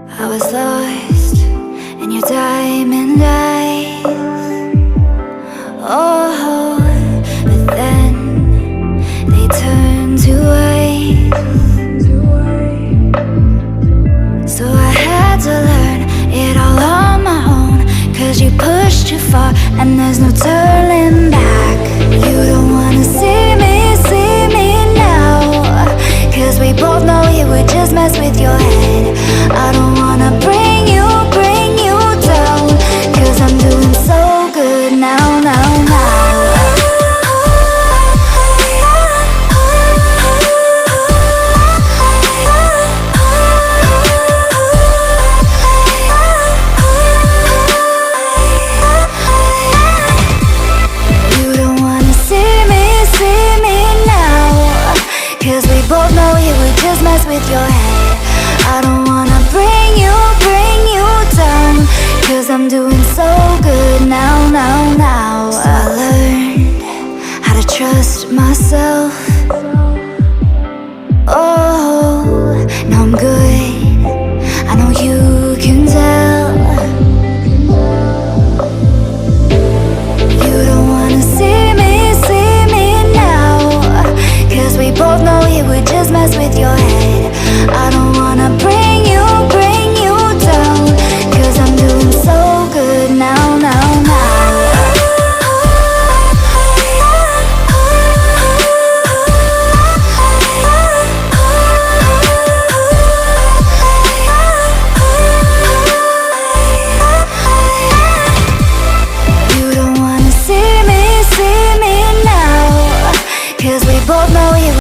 I was lost in your diamond eyes. Oh, but then they turned to ice. So I had to learn it all on my own, 'cause you pushed too far and there's no turning back. You don't wanna see me now, 'cause we both know it would just mess with your head. I don't wanna bring you down, 'cause I'm doing so good now. You don't wanna see me now, 'cause we both know it would just mess with your head. I don't wanna bring you down, 'cause I'm doing so good now. So I learned how to trust myself. Oh, now I'm good, I know you can tell. You don't wanna see me now, 'cause we both know it would just mess with your head.